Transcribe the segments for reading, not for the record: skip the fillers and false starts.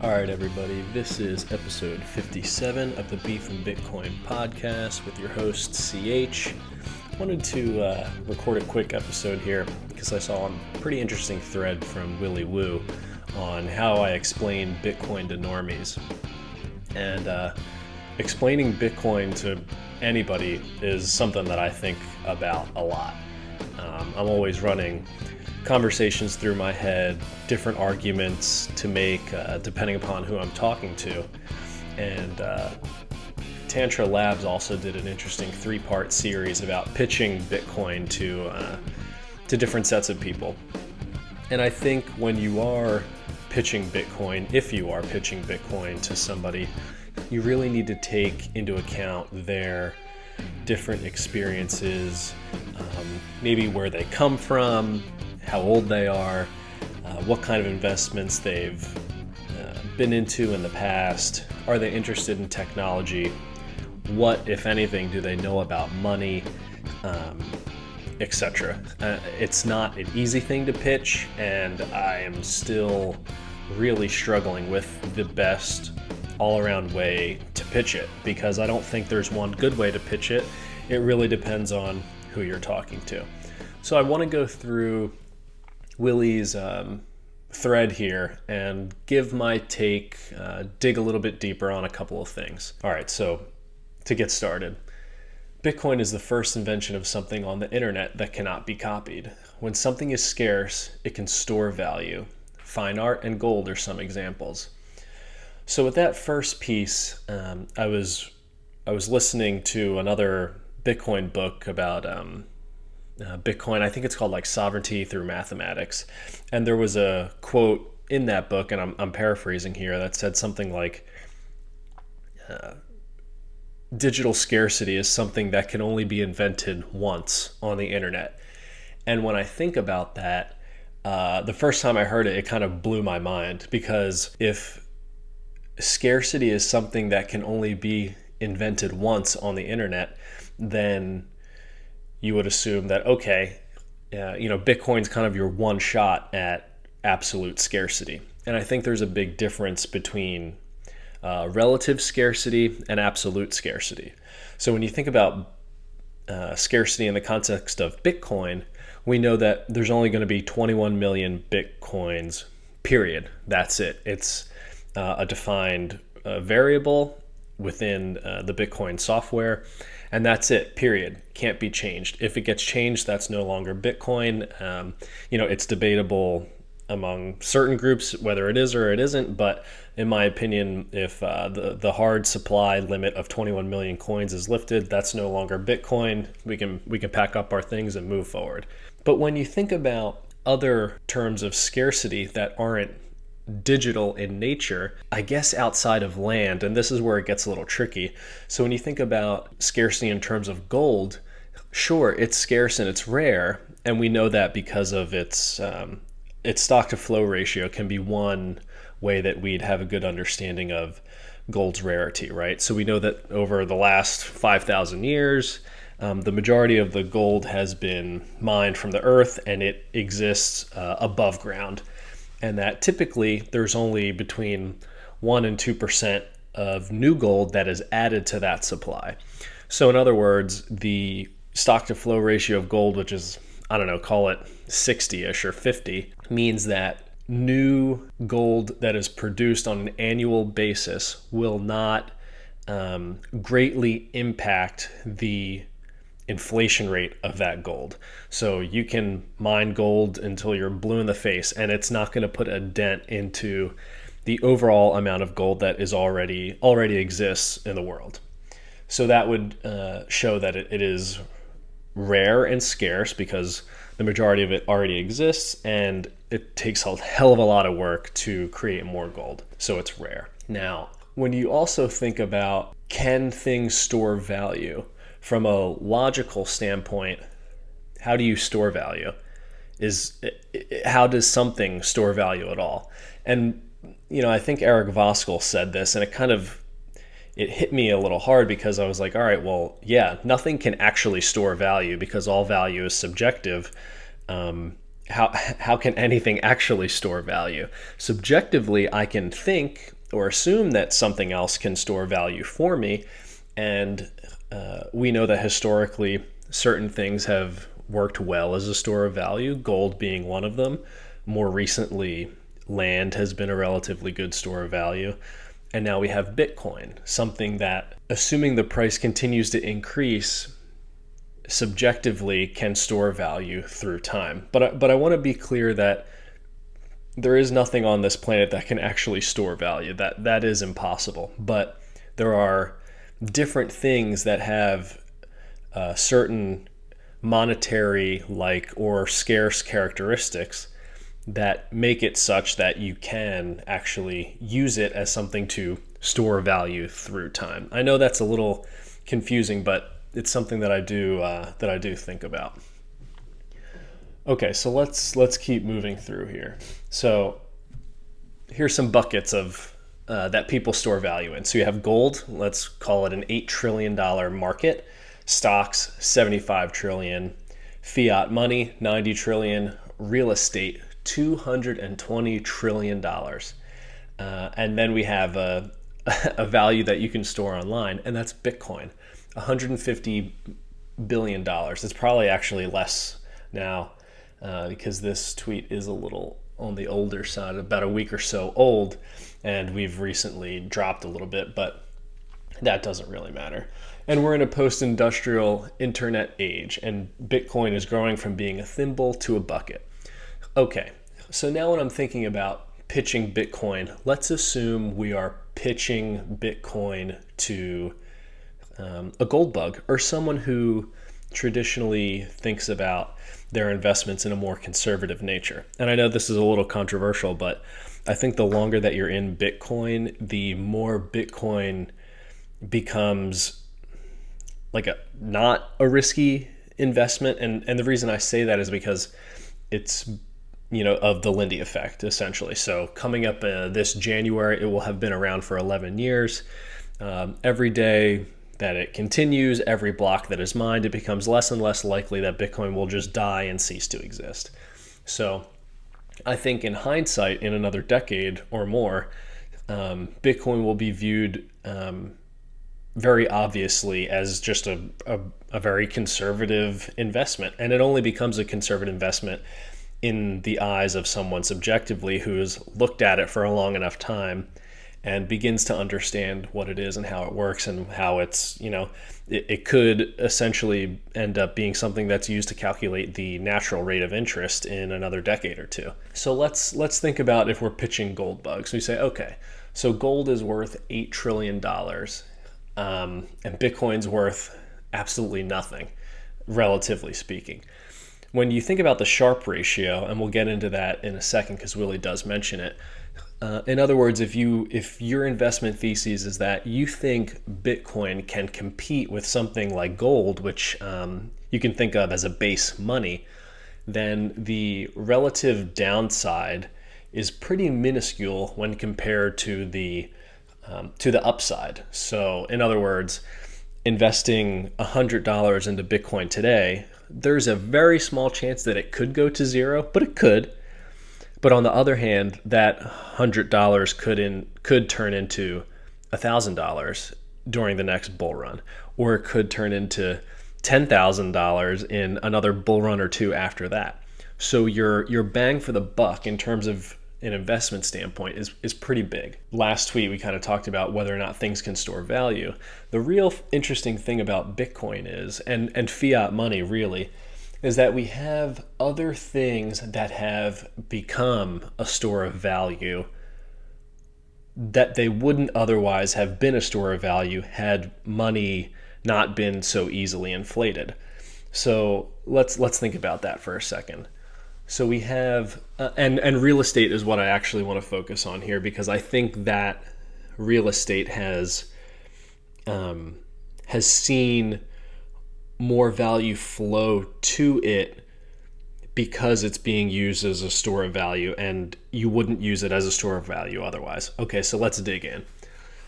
All right, everybody, this is episode 57 of the Beef and Bitcoin podcast with your host, CH. Wanted to record a quick episode here because I saw a pretty interesting thread from Willy Woo on how I explain Bitcoin to normies. And explaining Bitcoin to anybody is something that I think about a lot. I'm always running conversations through my head, different arguments to make depending upon who I'm talking to. And Tantra Labs also did an interesting 3-part series about pitching Bitcoin to different sets of people. And I think when you are pitching Bitcoin, if you are pitching Bitcoin to somebody, you really need to take into account their different experiences, maybe where they come from, how old they are, what kind of investments they've been into in the past, are they interested in technology, what, if anything, do they know about money, etc. It's not an easy thing to pitch, and I am still really struggling with the best all-around way to pitch it, because I don't think there's one good way to pitch it. It really depends on who you're talking to. So I want to go through Willy's thread here and give my take, dig a little bit deeper on a couple of things. All right, so to get started, Bitcoin is the first invention of something on the internet that cannot be copied. When something is scarce, it can store value. Fine art and gold are some examples. So with that first piece, I was listening to another Bitcoin book about Bitcoin. I think it's called like Sovereignty Through Mathematics. And there was a quote in that book, and I'm paraphrasing here, that said something like, digital scarcity is something that can only be invented once on the internet. And when I think about that, the first time I heard it, it kind of blew my mind, because if scarcity is something that can only be invented once on the internet, then you would assume that, okay, Bitcoin's kind of your one shot at absolute scarcity. And I think there's a big difference between relative scarcity and absolute scarcity. So when you think about scarcity in the context of Bitcoin, we know that there's only going to be 21 million Bitcoins, period. That's it. It's a defined variable within the Bitcoin software, and that's it, period. Can't be changed. If it gets changed, that's no longer Bitcoin. It's debatable among certain groups whether it is or it isn't, but in my opinion, if the hard supply limit of 21 million coins is lifted, that's no longer Bitcoin. We can pack up our things and move forward. But when you think about other terms of scarcity that aren't digital in nature, I guess outside of land, and this is where it gets a little tricky. So when you think about scarcity in terms of gold, sure, it's scarce and it's rare, and we know that because of its stock to flow ratio can be one way that we'd have a good understanding of gold's rarity, right? So we know that over the last 5,000 years, the majority of the gold has been mined from the earth, and it exists above ground. And that typically there's only between 1 and 2% of new gold that is added to that supply. So in other words, the stock to flow ratio of gold, which is, I don't know, call it 60-ish or 50, means that new gold that is produced on an annual basis will not greatly impact the inflation rate of that gold. So you can mine gold until you're blue in the face, and it's not going to put a dent into the overall amount of gold that is already exists in the world. So that would show that it is rare and scarce because the majority of it already exists, and it takes a hell of a lot of work to create more gold. So it's rare. Now, when you also think about, can things store value? From a logical standpoint, how do you store value? How does something store value at all? And I think Eric Voskuil said this, and it hit me a little hard, because I was like, all right, well, yeah, nothing can actually store value because all value is subjective. how can anything actually store value? Subjectively, I can think or assume that something else can store value for me, and we know that historically certain things have worked well as a store of value, gold being one of them. More recently, land has been a relatively good store of value. And now we have Bitcoin, something that, assuming the price continues to increase, subjectively can store value through time. But I want to be clear that there is nothing on this planet that can actually store value. That is impossible. But there are different things that have certain monetary like or scarce characteristics that make it such that you can actually use it as something to store value through time. I know that's a little confusing, but it's something that I do think about. Okay, so let's keep moving through here. So here's some buckets of that people store value in. So you have gold. Let's call it an $8 trillion market. Stocks, 75 trillion. Fiat money, 90 trillion. Real estate, $220 trillion. And then we have a value that you can store online, and that's Bitcoin, $150 billion. It's probably actually less now because this tweet is a little on the older side, about a week or so old, and we've recently dropped a little bit, but that doesn't really matter. And we're in a post-industrial internet age, and Bitcoin is growing from being a thimble to a bucket. Okay, so now when I'm thinking about pitching Bitcoin, let's assume we are pitching Bitcoin to a gold bug or someone who traditionally thinks about their investments in a more conservative nature. And I know this is a little controversial, but I think the longer that you're in Bitcoin, the more Bitcoin becomes like not a risky investment. And the reason I say that is because it's of the Lindy effect, essentially. So coming up this January, it will have been around for 11 years. Every day that it continues, every block that is mined, it becomes less and less likely that Bitcoin will just die and cease to exist. So I think in hindsight, in another decade or more, Bitcoin will be viewed very obviously as just a very conservative investment. And it only becomes a conservative investment in the eyes of someone subjectively who has looked at it for a long enough time and begins to understand what it is and how it works and how it's, it could essentially end up being something that's used to calculate the natural rate of interest in another decade or two. So let's think about if we're pitching gold bugs. We say, okay, so gold is worth $8 trillion and Bitcoin's worth absolutely nothing, relatively speaking. When you think about the Sharpe ratio, and we'll get into that in a second because Willy does mention it. In other words, if your investment thesis is that you think Bitcoin can compete with something like gold, which you can think of as a base money, then the relative downside is pretty minuscule when compared to the upside. So in other words, investing $100 into Bitcoin today, there's a very small chance that it could go to zero, but it could. But on the other hand, that $100 could turn into $1,000 during the next bull run, or it could turn into $10,000 in another bull run or two after that. So your bang for the buck in terms of an investment standpoint is pretty big. Last tweet, we kind of talked about whether or not things can store value. The real interesting thing about Bitcoin is, and fiat money really, is that we have other things that have become a store of value that they wouldn't otherwise have been a store of value had money not been so easily inflated. So let's think about that for a second. So we have, and real estate is what I actually want to focus on here, because I think that real estate has seen more value flow to it because it's being used as a store of value, and you wouldn't use it as a store of value otherwise. Okay, so let's dig in.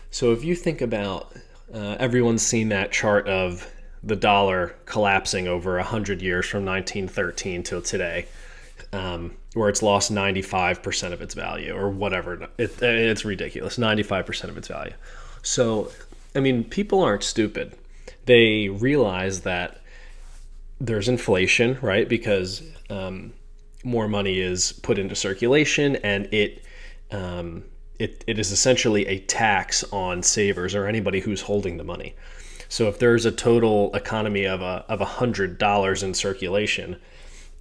So if you think about, everyone's seen that chart of the dollar collapsing over 100 years from 1913 till today. where it's lost 95% of its value or whatever. It's ridiculous, 95% of its value. So, I mean, people aren't stupid. They realize that there's inflation, right? Because more money is put into circulation, and it is essentially a tax on savers or anybody who's holding the money. So if there's a total economy of $100 in circulation,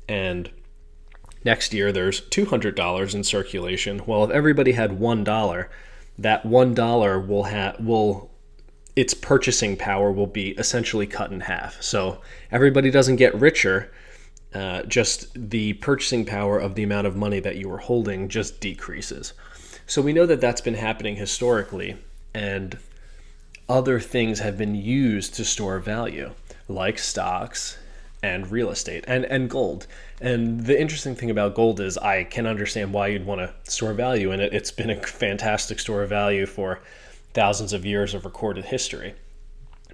and next year there's $200 in circulation, well, if everybody had $1, that $1 will its purchasing power will be essentially cut in half. So everybody doesn't get richer, just the purchasing power of the amount of money that you are holding just decreases. So we know that that's been happening historically, and other things have been used to store value, like stocks and real estate and gold. And the interesting thing about gold is I can understand why you'd want to store value in it. It's been a fantastic store of value for thousands of years of recorded history.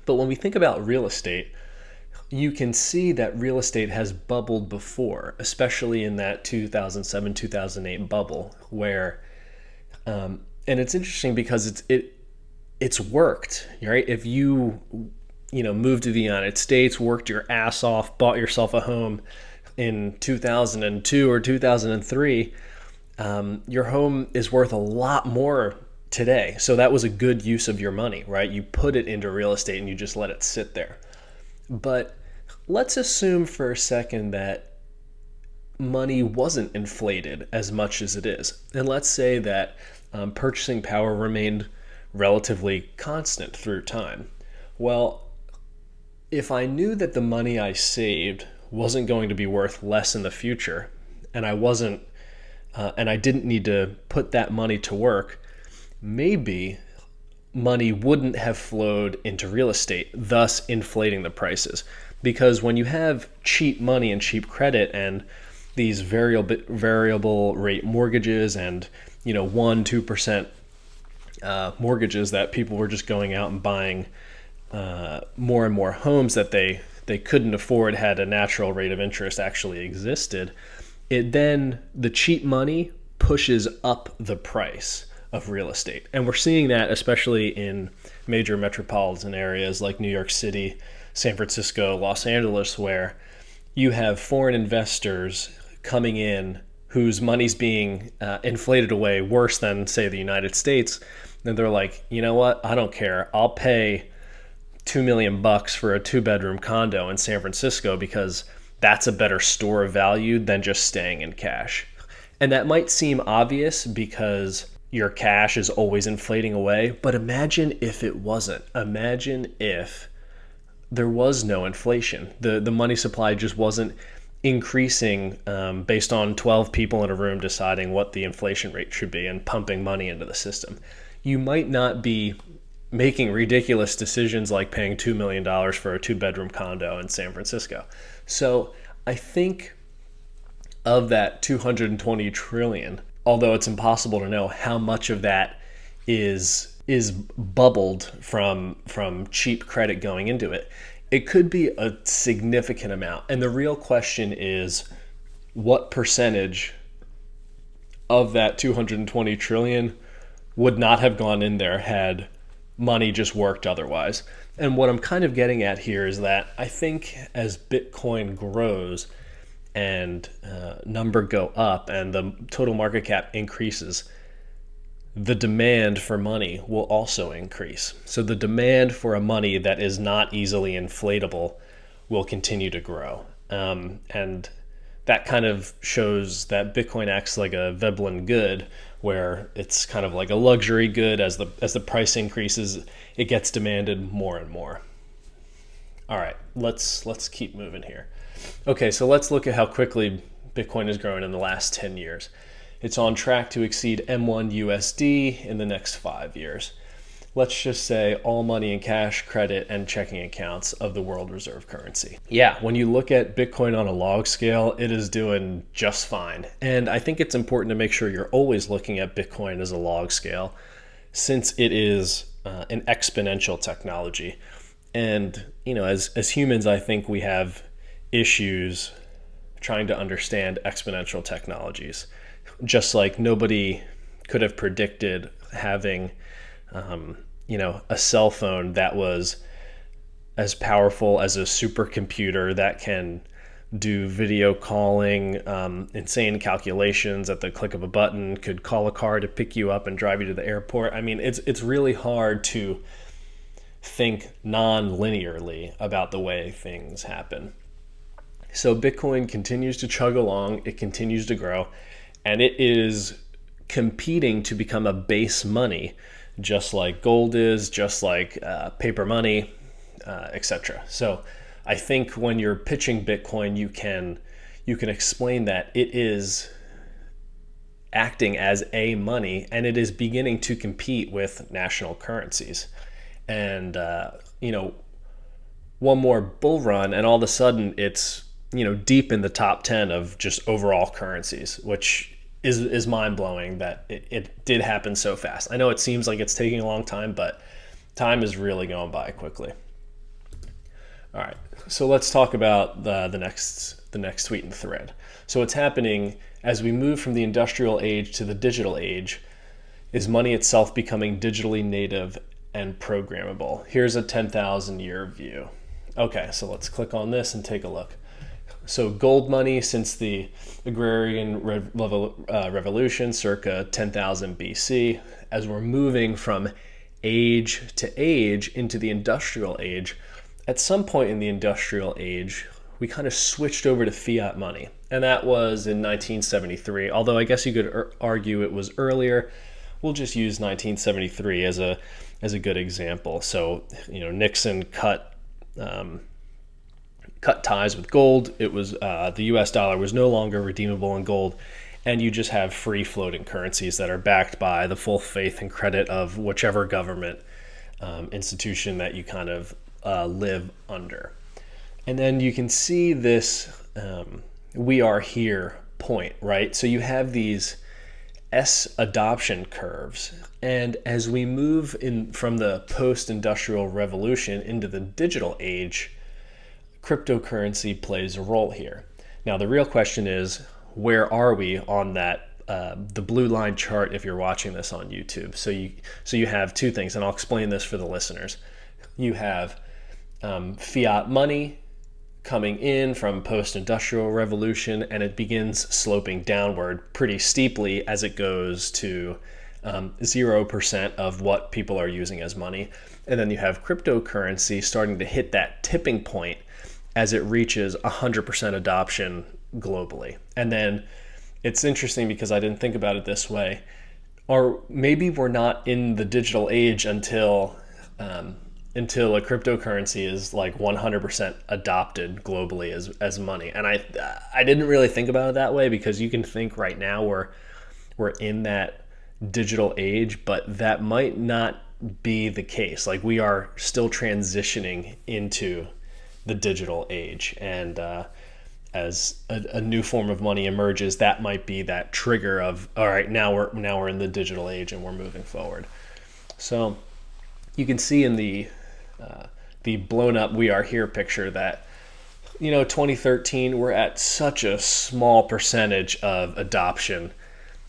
But when we think about real estate, you can see that real estate has bubbled before, especially in that 2007, 2008 bubble, where, and it's interesting because it's worked, right? If you moved to the United States, worked your ass off, bought yourself a home in 2002 or 2003, your home is worth a lot more today. So that was a good use of your money, right? You put it into real estate and you just let it sit there. But let's assume for a second that money wasn't inflated as much as it is. And let's say that purchasing power remained relatively constant through time. Well, if I knew that the money I saved wasn't going to be worth less in the future, and I didn't need to put that money to work, maybe money wouldn't have flowed into real estate, thus inflating the prices. Because when you have cheap money and cheap credit and these variable rate mortgages and 1-2% mortgages that people were just going out and buying more and more homes that they couldn't afford had a natural rate of interest actually existed, then the cheap money pushes up the price of real estate. And we're seeing that especially in major metropolitan areas like New York City, San Francisco, Los Angeles, where you have foreign investors coming in whose money's being inflated away worse than, say, the United States. And they're like, you know what? I don't care. I'll pay $2 million for a 2-bedroom condo in San Francisco because that's a better store of value than just staying in cash. And that might seem obvious because your cash is always inflating away, but imagine if it wasn't. Imagine if there was no inflation. The money supply just wasn't increasing based on 12 people in a room deciding what the inflation rate should be and pumping money into the system. You might not be making ridiculous decisions like paying $2 million for a 2-bedroom condo in San Francisco. So I think of that 220 trillion, although it's impossible to know how much of that is bubbled from cheap credit going into it, it could be a significant amount. And the real question is, what percentage of that 220 trillion would not have gone in there had money just worked otherwise? And what I'm kind of getting at here is that I think as Bitcoin grows and number go up and the total market cap increases, the demand for money will also increase. So the demand for a money that is not easily inflatable will continue to grow. And that kind of shows that Bitcoin acts like a Veblen good, where it's kind of like a luxury good. As the price increases, it gets demanded more and more. All right, let's keep moving here. Okay, so let's look at how quickly Bitcoin has grown in the last 10 years. It's on track to exceed M1 USD in the next 5 years. Let's just say all money in cash, credit, and checking accounts of the world reserve currency. Yeah, when you look at Bitcoin on a log scale, it is doing just fine. And I think it's important to make sure you're always looking at Bitcoin as a log scale, since it is an exponential technology. And, as humans, I think we have issues trying to understand exponential technologies. Just like nobody could have predicted having, a cell phone that was as powerful as a supercomputer that can do video calling, insane calculations at the click of a button, could call a car to pick you up and drive you to the airport. I mean, it's really hard to think non-linearly about the way things happen. So Bitcoin continues to chug along, it continues to grow, and it is competing to become a base money, just like gold is, just like paper money, etc. So I think when you're pitching Bitcoin, you can explain that it is acting as a money and it is beginning to compete with national currencies. And one more bull run, and all of a sudden it's deep in the top 10 of just overall currencies, which is mind blowing that it did happen so fast. I know it seems like it's taking a long time, but time is really going by quickly. All right, so let's talk about the next tweet in the thread. So what's happening as we move from the industrial age to the digital age is money itself becoming digitally native and programmable. Here's a 10,000 year view. Okay, so let's click on this and take a look. So gold money since the agrarian revolution circa 10,000 BC, as we're moving from age to age into the industrial age, at some point in the industrial age, we kind of switched over to fiat money. And that was in 1973, although I guess you could argue it was earlier. We'll just use 1973 as a good example. So, Nixon cut ties with gold. It was the U.S. dollar was no longer redeemable in gold, and you just have free floating currencies that are backed by the full faith and credit of whichever government institution that you kind of live under. And then you can see this we are here point, right? So you have these S adoption curves, and as we move in from the post-industrial revolution into the digital age, cryptocurrency plays a role here. Now the real question is, where are we on that the blue line chart if you're watching this on YouTube? So you have two things, and I'll explain this for the listeners. You have fiat money coming in from post-industrial revolution, and it begins sloping downward pretty steeply as it goes to 0% of what people are using as money. And then you have cryptocurrency starting to hit that tipping point as it reaches 100% adoption globally. And then it's interesting because I didn't think about it this way, or maybe we're not in the digital age until a cryptocurrency is like 100% adopted globally as money. And I didn't really think about it that way, because you can think right now we're in that digital age, but that might not be the case. Like, we are still transitioning into the digital age, and as a new form of money emerges, that might be that trigger of, all right, now we're in the digital age and we're moving forward. So you can see in the blown up "We Are Here" picture that 2013 we're at such a small percentage of adoption,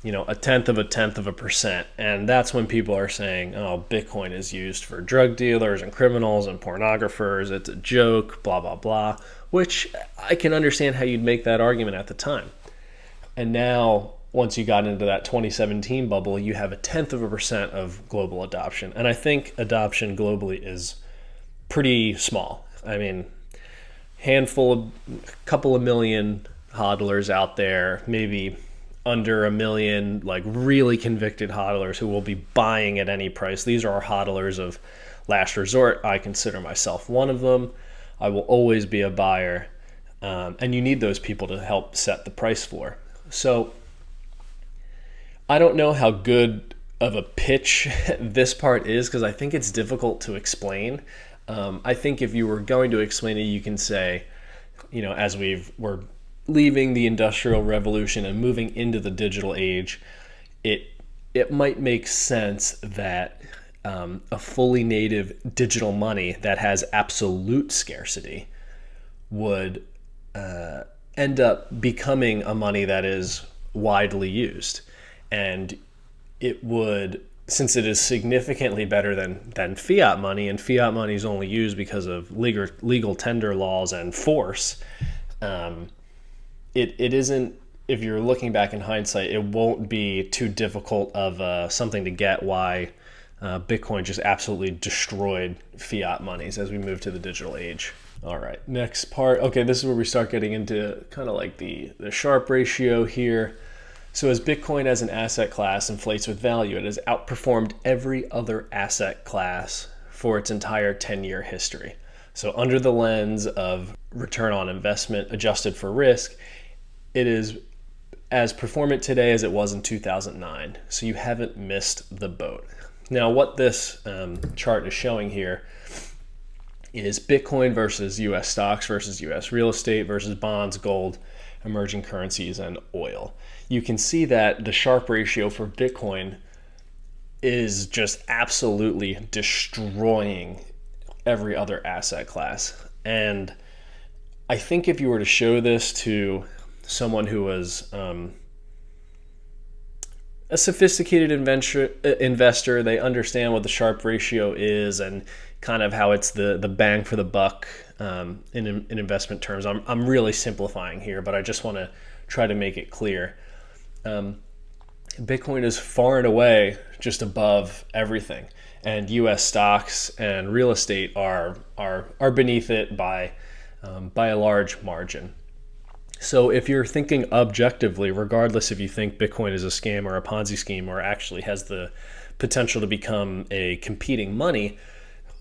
a tenth of a percent, and that's when people are saying, oh, Bitcoin is used for drug dealers and criminals and pornographers, it's a joke, blah blah blah, which I can understand how you'd make that argument at the time. And now, once you got into that 2017 bubble, you have a tenth of a percent of global adoption, and I think adoption globally is pretty small. I mean, couple of million hodlers out there, maybe under a million, like really convicted hodlers who will be buying at any price. These are our hodlers of last resort. I consider myself one of them. I will always be a buyer, and you need those people to help set the price floor. So I don't know how good of a pitch this part is, because I think it's difficult to explain. I think if you were going to explain it, you can say, as we're leaving the industrial revolution and moving into the digital age, it might make sense that a fully native digital money that has absolute scarcity would end up becoming a money that is widely used. And it would, since it is significantly better than fiat money, and fiat money is only used because of legal tender laws and force, it isn't, if you're looking back in hindsight, it won't be too difficult of something to get why Bitcoin just absolutely destroyed fiat monies as we move to the digital age. All right, next part. Okay, this is where we start getting into kind of like the Sharpe ratio here. So as Bitcoin as an asset class inflates with value, it has outperformed every other asset class for its entire 10-year history. So under the lens of return on investment adjusted for risk, it is as performant today as it was in 2009. So you haven't missed the boat. Now, what this chart is showing here is Bitcoin versus US stocks versus US real estate versus bonds, gold, emerging currencies, and oil. You can see that the Sharpe ratio for Bitcoin is just absolutely destroying every other asset class. And I think if you were to show this to someone who was a sophisticated investor, they understand what the Sharpe ratio is and kind of how it's the bang for the buck in investment terms. I'm really simplifying here, but I just want to try to make it clear. Bitcoin is far and away just above everything, and U.S. stocks and real estate are beneath it by a large margin. So if you're thinking objectively, regardless if you think Bitcoin is a scam or a Ponzi scheme or actually has the potential to become a competing money,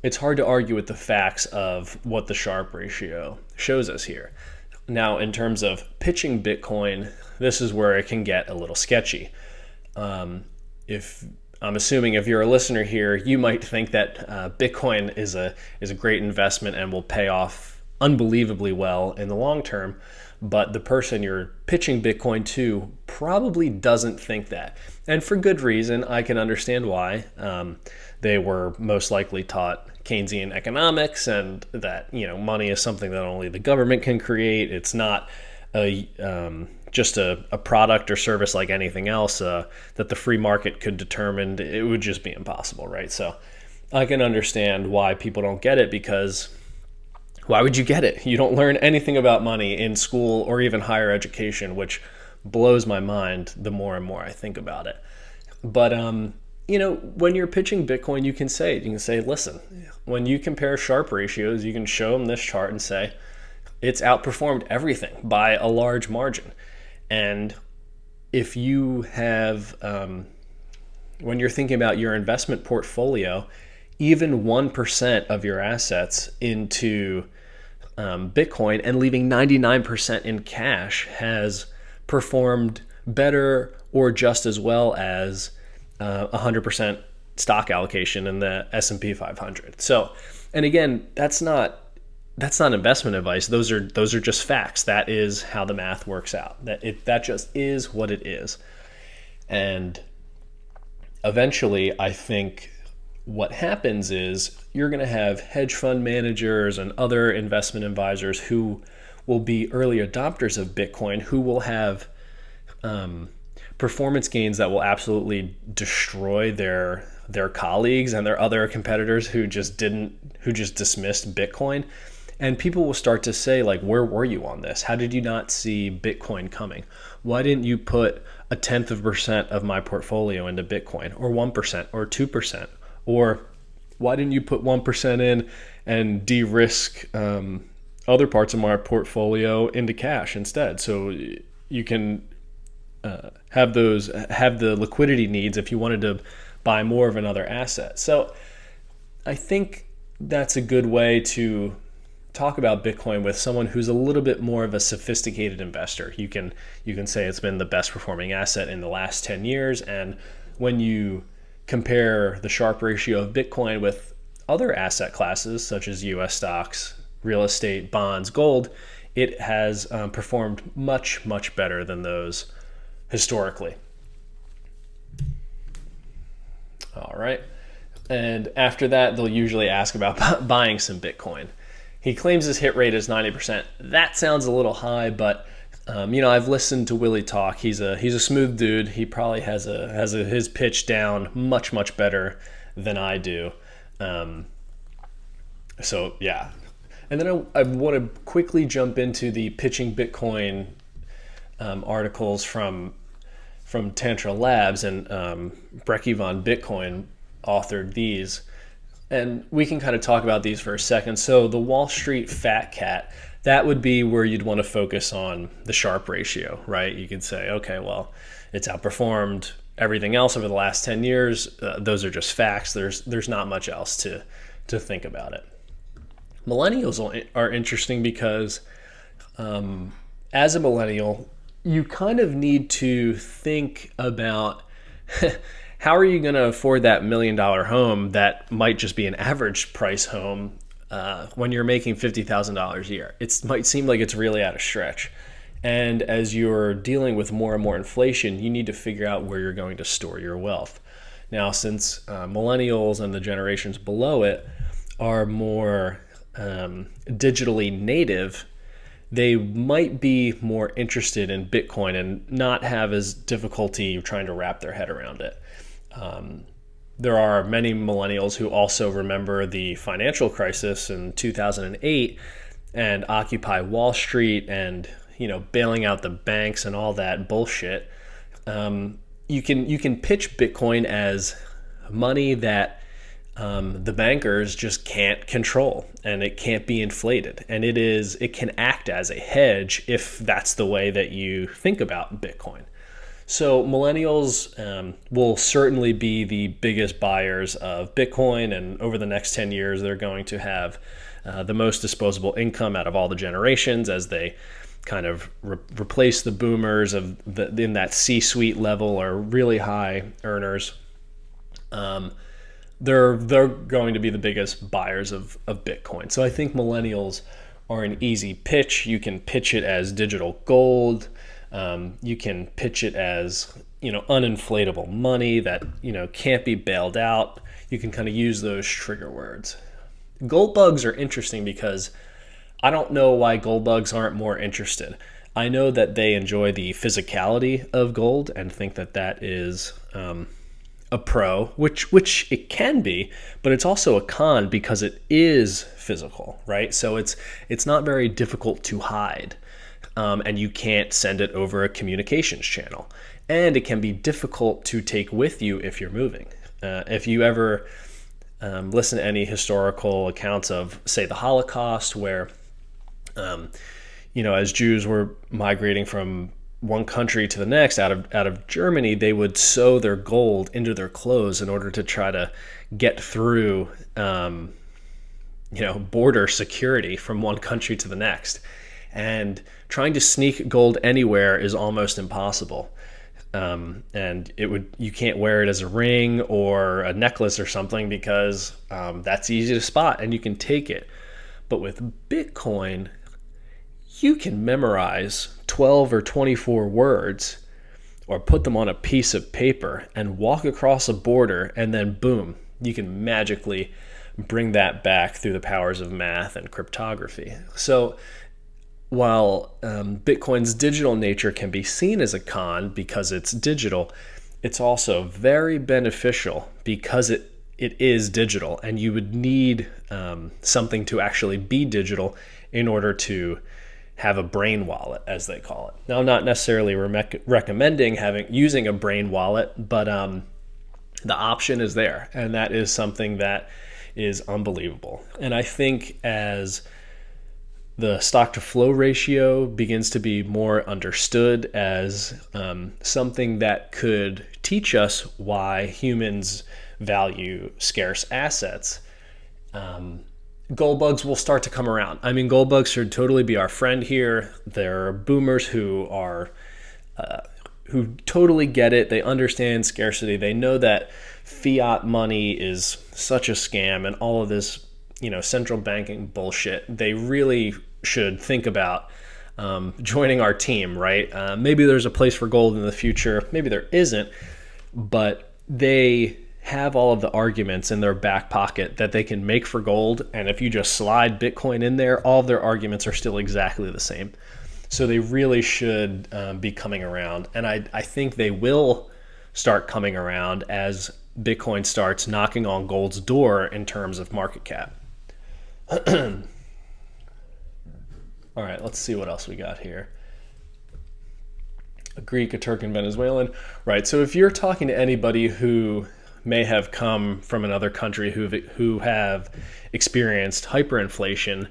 it's hard to argue with the facts of what the Sharpe ratio shows us here. Now, in terms of pitching Bitcoin, this is where it can get a little sketchy. If I'm assuming if you're a listener here, you might think that Bitcoin is a great investment and will pay off unbelievably well in the long term. But the person you're pitching Bitcoin to probably doesn't think that. And for good reason. I can understand why. They were most likely taught Keynesian economics, and that, money is something that only the government can create. It's not just a product or service like anything else that the free market could determine. It would just be impossible, right? So I can understand why people don't get it, because why would you get it? You don't learn anything about money in school or even higher education, which blows my mind the more and more I think about it. But, when you're pitching Bitcoin, you can say, listen, when you compare Sharpe ratios, you can show them this chart and say, it's outperformed everything by a large margin. And if you have, when you're thinking about your investment portfolio, even 1% of your assets into Bitcoin and leaving 99% in cash has performed better or just as well as 100% stock allocation in the S&P 500. So, and again, that's not investment advice. Those are just facts. That is how the math works out. That just is what it is. And eventually, I think what happens is you're going to have hedge fund managers and other investment advisors who will be early adopters of Bitcoin, who will have performance gains that will absolutely destroy their colleagues and their other competitors who just dismissed Bitcoin. And people will start to say, like, where were you on this? How did you not see Bitcoin coming? Why didn't you put 0.1% of my portfolio into Bitcoin, or 1% or 2%? Or why didn't you put 1% in and de-risk other parts of my portfolio into cash instead? So you can have the liquidity needs if you wanted to buy more of another asset. So I think that's a good way to talk about Bitcoin with someone who's a little bit more of a sophisticated investor. You can say it's been the best performing asset in the last 10 years. And when you compare the Sharpe ratio of Bitcoin with other asset classes such as US stocks, real estate, bonds, gold, it has performed much, much better than those historically. All right. And after that, they'll usually ask about buying some Bitcoin. He claims his hit rate is 90%. That sounds a little high, but I've listened to Willie talk. He's a smooth dude. He probably has his pitch down much better than I do. Um, so yeah, and then I want to quickly jump into the pitching Bitcoin articles from Tantra Labs, and Brecky von Bitcoin authored these. And we can kind of talk about these for a second. So the Wall Street fat cat, that would be where you'd want to focus on the Sharpe ratio, right? You could say, okay, well, it's outperformed everything else over the last 10 years. Those are just facts. There's not much else to think about it. Millennials are interesting because as a millennial, you kind of need to think about how are you going to afford that $1 million home that might just be an average price home when you're making $50,000 a year. It might seem like it's really out of stretch. And as you're dealing with more and more inflation, you need to figure out where you're going to store your wealth. Now, since millennials and the generations below it are more digitally native, they might be more interested in Bitcoin and not have as difficulty trying to wrap their head around it. There are many millennials who also remember the financial crisis in 2008 and Occupy Wall Street and bailing out the banks and all that bullshit. You can pitch Bitcoin as money that the bankers just can't control, and it can't be inflated, and it can act as a hedge if that's the way that you think about Bitcoin. So millennials will certainly be the biggest buyers of Bitcoin, and over the next 10 years they're going to have the most disposable income out of all the generations as they kind of replace the boomers in that C-suite level or really high earners. They're going to be the biggest buyers of Bitcoin. So I think millennials are an easy pitch. You can pitch it as digital gold. You can pitch it as uninflatable money that can't be bailed out. You can kind of use those trigger words. Gold bugs are interesting because I don't know why gold bugs aren't more interested. I know that they enjoy the physicality of gold and think that is a pro, which it can be, but it's also a con because it is physical, right? So it's not very difficult to hide, and you can't send it over a communications channel, and it can be difficult to take with you if you're moving. If you ever listen to any historical accounts of, say, the Holocaust, where as Jews were migrating from one country to the next out of Germany, they would sew their gold into their clothes in order to try to get through border security from one country to the next. And trying to sneak gold anywhere is almost impossible. And you can't wear it as a ring or a necklace or something because that's easy to spot and you can take it. But with Bitcoin, you can memorize 12 or 24 words or put them on a piece of paper and walk across a border, and then boom, you can magically bring that back through the powers of math and cryptography. So while Bitcoin's digital nature can be seen as a con because it's digital, it's also very beneficial because it is digital, and you would need something to actually be digital in order to have a brain wallet, as they call it. Now, I'm not necessarily recommending using a brain wallet, but the option is there, and that is something that is unbelievable. And I think as the stock to flow ratio begins to be more understood as something that could teach us why humans value scarce assets, gold bugs will start to come around. I mean, gold bugs should totally be our friend here. There are boomers who totally get it. They understand scarcity. They know that fiat money is such a scam and all of this, central banking bullshit. They really should think about joining our team, right? Maybe there's a place for gold in the future. Maybe there isn't, but they have all of the arguments in their back pocket that they can make for gold. And if you just slide Bitcoin in there, all of their arguments are still exactly the same. So they really should be coming around. And I think they will start coming around as Bitcoin starts knocking on gold's door in terms of market cap. All right, let's see what else we got here. A Greek, a Turk, and Venezuelan. Right, so if you're talking to anybody who may have come from another country who have experienced hyperinflation,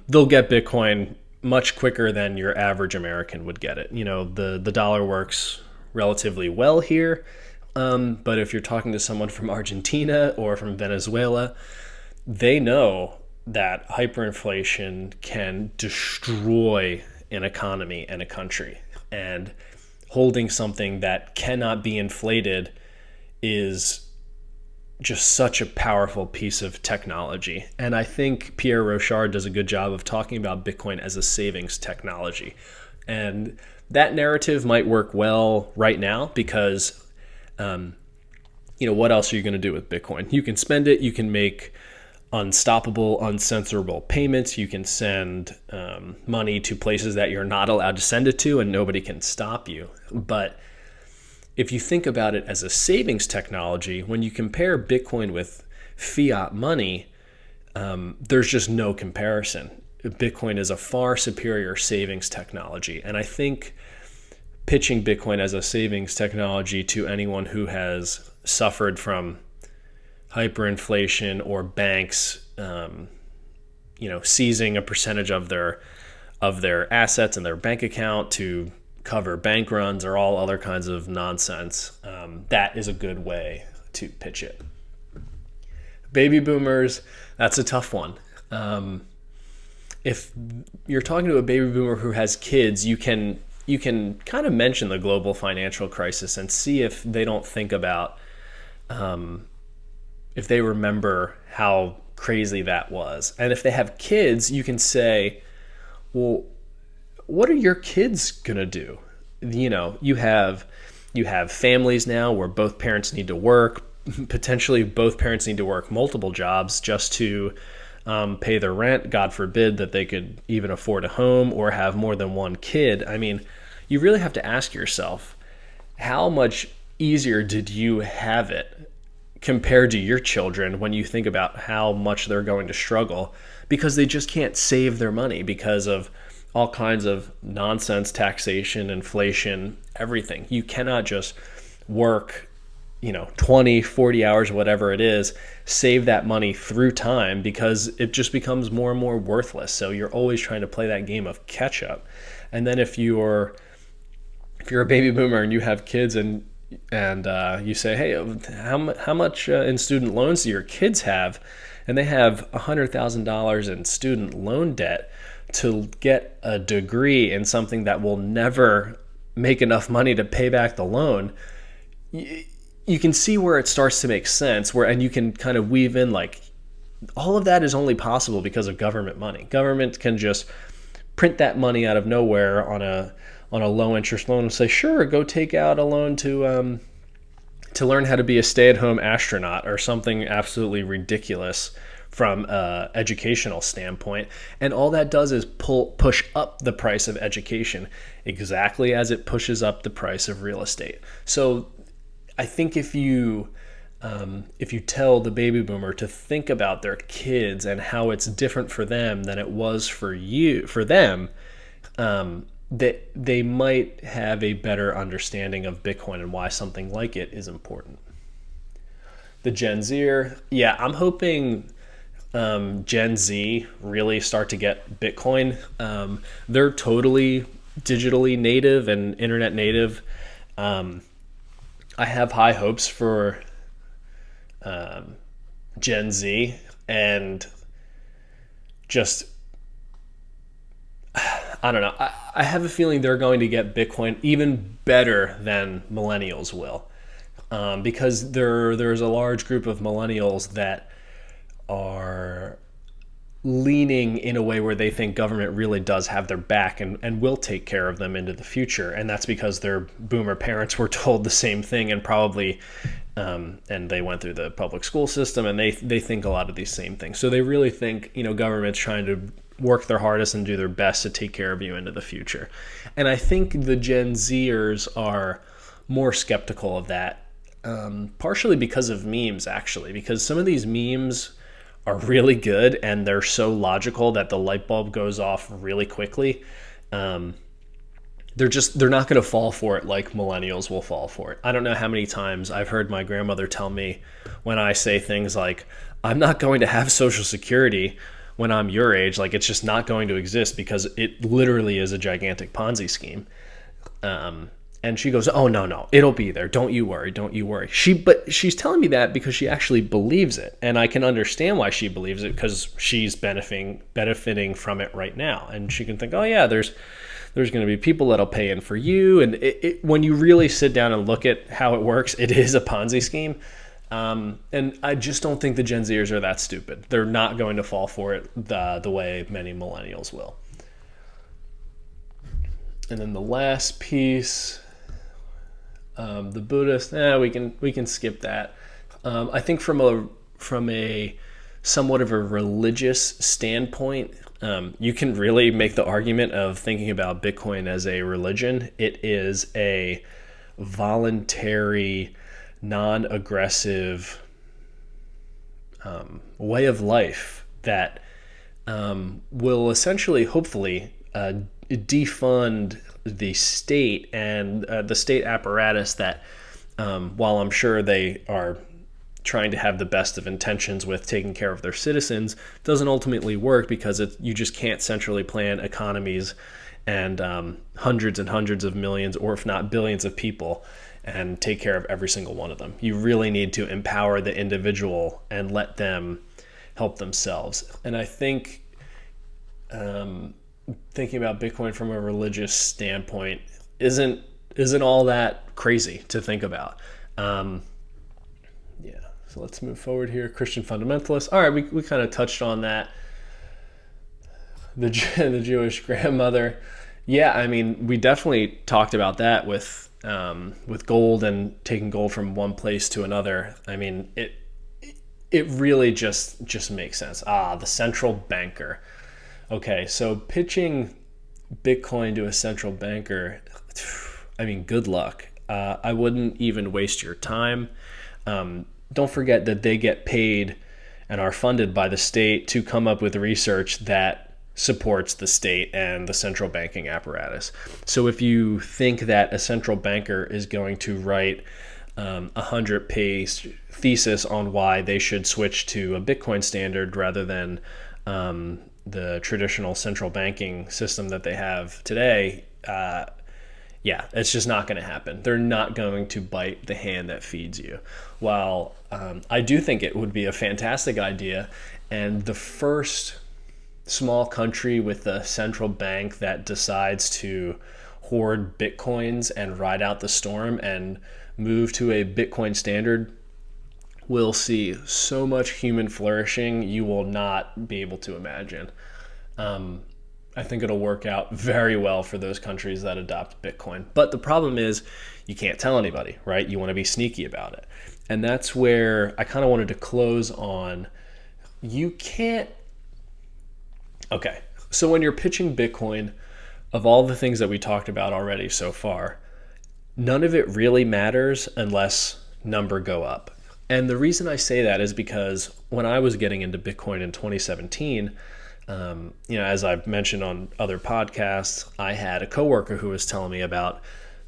they'll get Bitcoin much quicker than your average American would get it. You know, the dollar works relatively well here, but if you're talking to someone from Argentina or from Venezuela, they know that hyperinflation can destroy an economy and a country. And holding something that cannot be inflated is just such a powerful piece of technology. And I think Pierre Rochard does a good job of talking about Bitcoin as a savings technology. And that narrative might work well right now because, what else are you going to do with Bitcoin? You can spend it, you can make unstoppable, uncensorable payments. You can send money to places that you're not allowed to send it to, and nobody can stop you. But if you think about it as a savings technology, when you compare Bitcoin with fiat money, there's just no comparison. Bitcoin is a far superior savings technology. And I think pitching Bitcoin as a savings technology to anyone who has suffered from hyperinflation or banks, seizing a percentage of their assets in their bank account to cover bank runs or all other kinds of nonsense, that is a good way to pitch it. Baby boomers, that's a tough one. If you're talking to a baby boomer who has kids, you can kind of mention the global financial crisis and see if they don't think about if they remember how crazy that was. And if they have kids, you can say, well, what are your kids gonna do? You have families now where both parents need to work. Potentially both parents need to work multiple jobs just to pay their rent. God forbid that they could even afford a home or have more than one kid. I mean, you really have to ask yourself, how much easier did you have it compared to your children when you think about how much they're going to struggle because they just can't save their money because of all kinds of nonsense, taxation, inflation, everything. You cannot just work, 20, 40 hours, whatever it is, save that money through time because it just becomes more and more worthless. So you're always trying to play that game of catch up. And then if you're a baby boomer and you have kids and you say, hey, how much in student loans do your kids have? And they have $100,000 in student loan debt to get a degree in something that will never make enough money to pay back the loan. You can see where it starts to make sense, and you can kind of weave in like all of that is only possible because of government money. Government can just print that money out of nowhere on a low interest loan and say, sure, go take out a loan to learn how to be a stay-at-home astronaut or something absolutely ridiculous from an educational standpoint. And all that does is push up the price of education exactly as it pushes up the price of real estate. So I think if you tell the baby boomer to think about their kids and how it's different for them than it was for them, that they might have a better understanding of Bitcoin and why something like it is important. The Gen Zer, yeah, I'm hoping Gen Z really start to get Bitcoin. They're totally digitally native and internet native. I have high hopes for Gen Z and just, I don't know. I have a feeling they're going to get Bitcoin even better than millennials will, because there's a large group of millennials that are leaning in a way where they think government really does have their back and will take care of them into the future. And that's because their boomer parents were told the same thing and probably, and they went through the public school system and they think a lot of these same things. So they really think, government's trying to work their hardest and do their best to take care of you into the future. And I think the Gen Zers are more skeptical of that, partially because of memes, actually, because some of these memes are really good and they're so logical that the light bulb goes off really quickly. They're not going to fall for it like millennials will fall for it. I don't know how many times I've heard my grandmother tell me when I say things like, I'm not going to have Social Security when I'm your age, like it's just not going to exist because it literally is a gigantic Ponzi scheme. And she goes, oh, no, it'll be there. Don't you worry. But she's telling me that because she actually believes it. And I can understand why she believes it, because she's benefiting from it right now. And she can think, oh yeah, there's going to be people that'll pay in for you. And when you really sit down and look at how it works, it is a Ponzi scheme. And I just don't think the Gen Zers are that stupid. They're not going to fall for it the way many millennials will. And then the last piece, the Buddhist, we can skip that. I think from a somewhat of a religious standpoint, you can really make the argument of thinking about Bitcoin as a religion. It is a voluntary, non-aggressive way of life that will essentially, hopefully, defund the state and the state apparatus that, while I'm sure they are trying to have the best of intentions with taking care of their citizens, doesn't ultimately work because you just can't centrally plan economies and hundreds and hundreds of millions, or if not billions of people, and take care of every single one of them. You really need to empower the individual and let them help themselves. And I think thinking about Bitcoin from a religious standpoint isn't all that crazy to think about. So let's move forward here. Christian fundamentalists. All right, we kind of touched on that. The Jewish grandmother. Yeah, I mean, we definitely talked about that with gold and taking gold from one place to another. I mean, it really just makes sense. The central banker. Okay, so pitching Bitcoin to a central banker, I mean, good luck. I wouldn't even waste your time. Don't forget that they get paid and are funded by the state to come up with research that supports the state and the central banking apparatus. So if you think that a central banker is going to write a 100-page thesis on why they should switch to a Bitcoin standard rather than the traditional central banking system that they have today, it's just not going to happen. They're not going to bite the hand that feeds you. While I do think it would be a fantastic idea, and the first small country with a central bank that decides to hoard Bitcoins and ride out the storm and move to a Bitcoin standard will see so much human flourishing you will not be able to imagine. I think it'll work out very well for those countries that adopt Bitcoin. But the problem is you can't tell anybody, right? You want to be sneaky about it. And that's where I kind of wanted to close on. You can't. Okay, so when you're pitching Bitcoin, of all the things that we talked about already so far, none of it really matters unless number go up. And the reason I say that is because when I was getting into Bitcoin in 2017, as I've mentioned on other podcasts, I had a coworker who was telling me about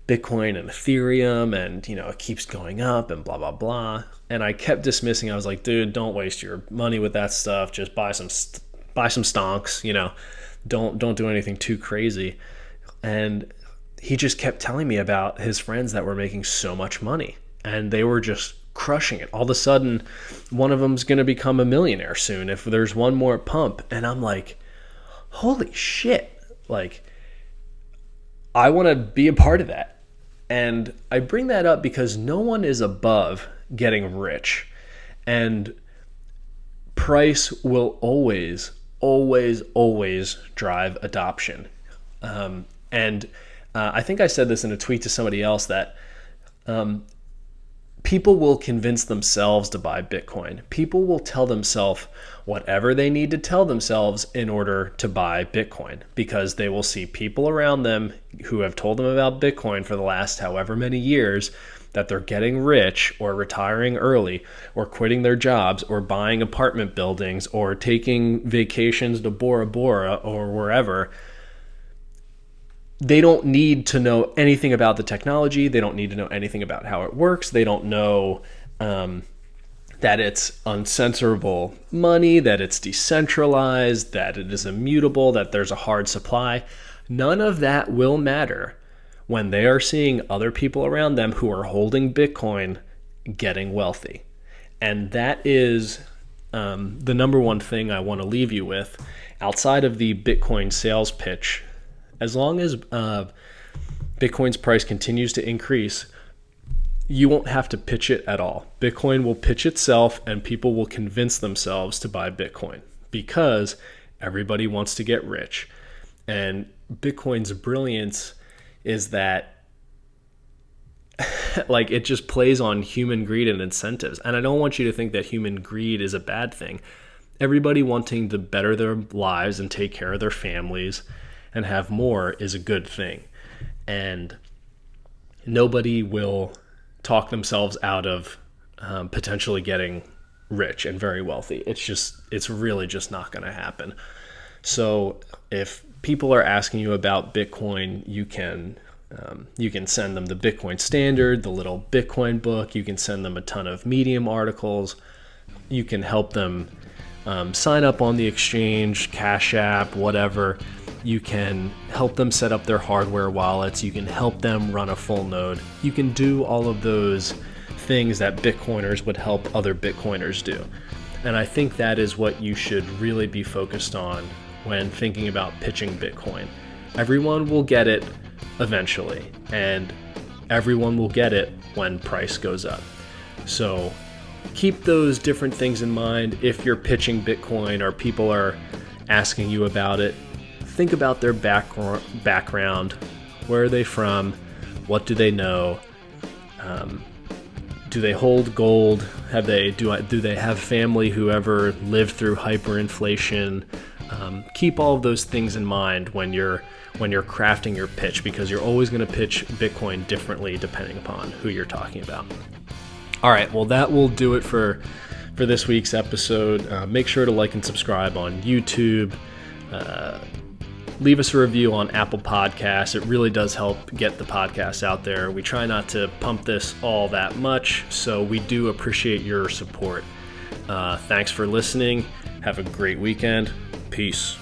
Bitcoin and Ethereum and, it keeps going up and blah, blah, blah. And I kept dismissing. I was like, dude, don't waste your money with that stuff. Just buy some stonks, don't do anything too crazy. And he just kept telling me about his friends that were making so much money and they were just crushing it. All of a sudden, one of them's going to become a millionaire soon if there's one more pump. And I'm like, holy shit. Like, I want to be a part of that. And I bring that up because no one is above getting rich. And price will always drive adoption. I think I said this in a tweet to somebody else that People will convince themselves to buy Bitcoin. People will tell themselves whatever they need to tell themselves in order to buy Bitcoin, because they will see people around them who have told them about Bitcoin for the last however many years, that they're getting rich or retiring early or quitting their jobs or buying apartment buildings or taking vacations to Bora Bora or wherever. They don't need to know anything about the technology. They don't need to know anything about how it works. They don't know that it's uncensorable money, that it's decentralized, that it is immutable, that there's a hard supply. None of that will matter when they are seeing other people around them who are holding Bitcoin getting wealthy. And that is the number one thing I want to leave you with outside of the Bitcoin sales pitch. As long as Bitcoin's price continues to increase, you won't have to pitch it at all. Bitcoin will pitch itself, and people will convince themselves to buy Bitcoin because everybody wants to get rich. And Bitcoin's brilliance is that like it just plays on human greed and incentives. And I don't want you to think that human greed is a bad thing. Everybody wanting to better their lives and take care of their families and have more is a good thing. And nobody will talk themselves out of potentially getting rich and very wealthy. It's really just not going to happen. So if people are asking you about Bitcoin, you can send them the Bitcoin Standard, the little Bitcoin book. You can send them a ton of Medium articles. You can help them sign up on the exchange, Cash App, whatever. You can help them set up their hardware wallets. You can help them run a full node. You can do all of those things that Bitcoiners would help other Bitcoiners do. And I think that is what you should really be focused on when thinking about pitching Bitcoin. Everyone will get it eventually, and everyone will get it when price goes up. So keep those different things in mind if you're pitching Bitcoin or people are asking you about it. Think about their background. Where are they from? What do they know? Do they hold gold? Do they have family who ever lived through hyperinflation? Keep all of those things in mind when you're crafting your pitch, because you're always going to pitch Bitcoin differently depending upon who you're talking about. All right, well, that will do it for this week's episode. Make sure to like and subscribe on YouTube. Leave us a review on Apple Podcasts. It really does help get the podcast out there. We try not to pump this all that much, so we do appreciate your support. Thanks for listening. Have a great weekend. Peace.